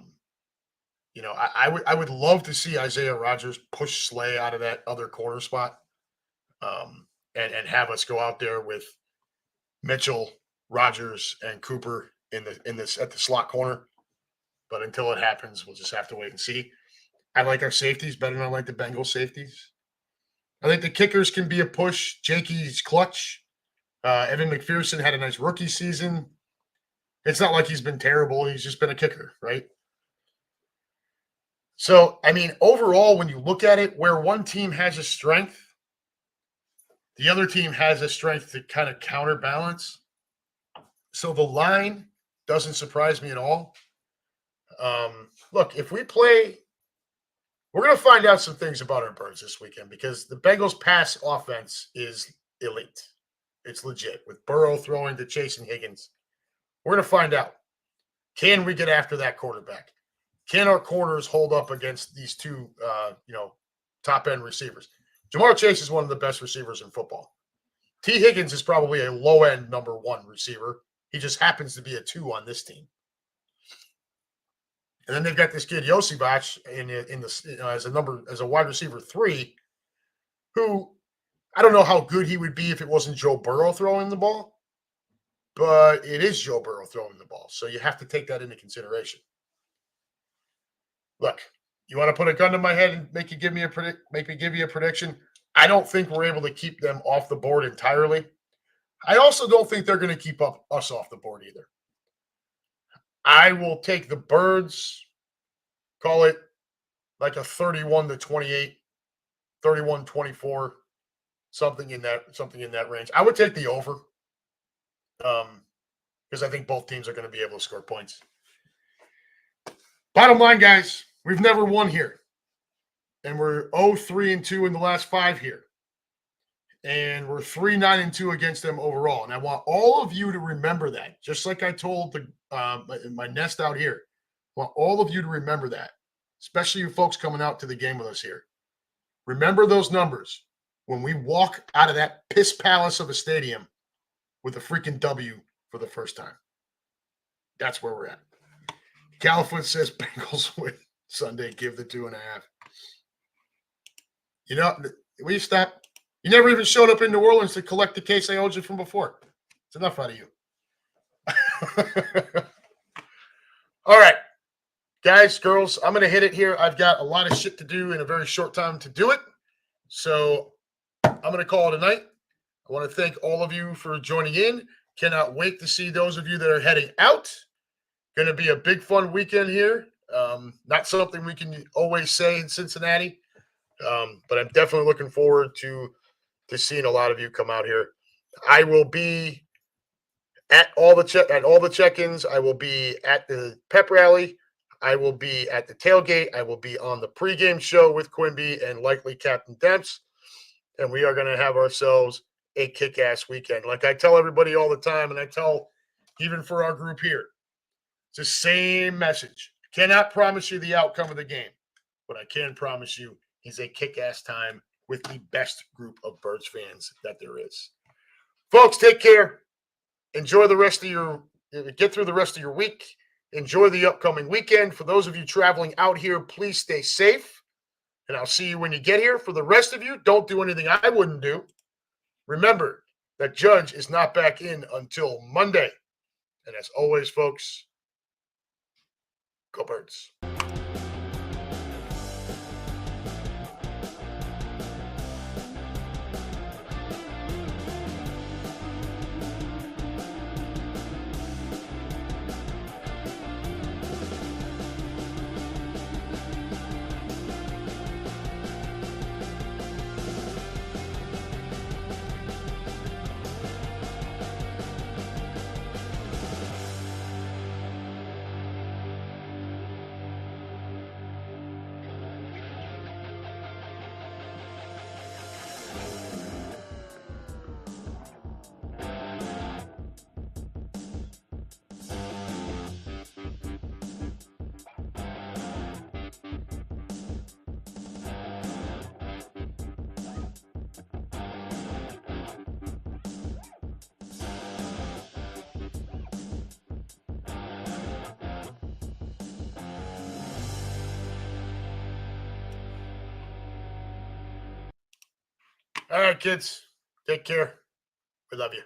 [SPEAKER 1] would love to see Isaiah Rodgers push Slay out of that other corner spot, and have us go out there with Mitchell, Rodgers, and Cooper at the slot corner. But until it happens, we'll just have to wait and see. I like our safeties better than I like the Bengals safeties. I think the kickers can be a push. Jakey's clutch. Evan McPherson had a nice rookie season. It's not like he's been terrible. He's just been a kicker, right? So, I mean, overall, when you look at it, where one team has a strength, the other team has a strength to kind of counterbalance. So the line doesn't surprise me at all. Look, if we play, we're going to find out some things about our Birds this weekend because the Bengals pass offense is elite. It's legit with Burrow throwing to Chase and Higgins. We're going to find out. Can we get after that quarterback? Can our corners hold up against these two, top-end receivers? Jamar Chase is one of the best receivers in football. T. Higgins is probably a low-end number 1 receiver. He just happens to be a 2 on this team. And then they've got this kid Josivach as a wide receiver 3, who I don't know how good he would be if it wasn't Joe Burrow throwing the ball, but it is Joe Burrow throwing the ball, so you have to take that into consideration. Look, you want to put a gun to my head and make me give you a prediction? I don't think we're able to keep them off the board entirely. I also don't think they're going to keep us off the board either. I will take the Birds, call it like a 31-28, 31-24, something in that range. I would take the over because I think both teams are going to be able to score points. Bottom line, guys, we've never won here. And we're 0-3-2 in the last 5 here. And we're 3-9-2 against them overall. And I want all of you to remember that, just like I told my nest out here. I want all of you to remember that, especially you folks coming out to the game with us here. Remember those numbers when we walk out of that piss palace of a stadium with a freaking W for the first time. That's where we're at. Califoot says Bengals win Sunday, give the 2.5. You know, will you stop? You never even showed up in New Orleans to collect the case I owed you from before. It's enough out of you. All right, guys, girls, I'm going to hit it here. I've got a lot of shit to do in a very short time to do it. So I'm going to call it a night. I want to thank all of you for joining in. Cannot wait to see those of you that are heading out. Going to be a big, fun weekend here. Not something we can always say in Cincinnati, but I'm definitely looking forward to seeing a lot of you come out here. I will be at all the check-ins. I will be at the pep rally. I will be at the tailgate. I will be on the pregame show with Quimby and likely Captain Demps. And we are going to have ourselves a kick-ass weekend. Like I tell everybody all the time, and I tell even for our group here, it's the same message. Cannot promise you the outcome of the game, but I can promise you it's a kick-ass time with the best group of Birds fans that there is. Folks, take care. Enjoy the rest of get through the rest of your week. Enjoy the upcoming weekend. For those of you traveling out here, please stay safe. And I'll see you when you get here. For the rest of you, don't do anything I wouldn't do. Remember that Judge is not back in until Monday. And as always, folks, go Birds. All right, kids. Take care. We love you.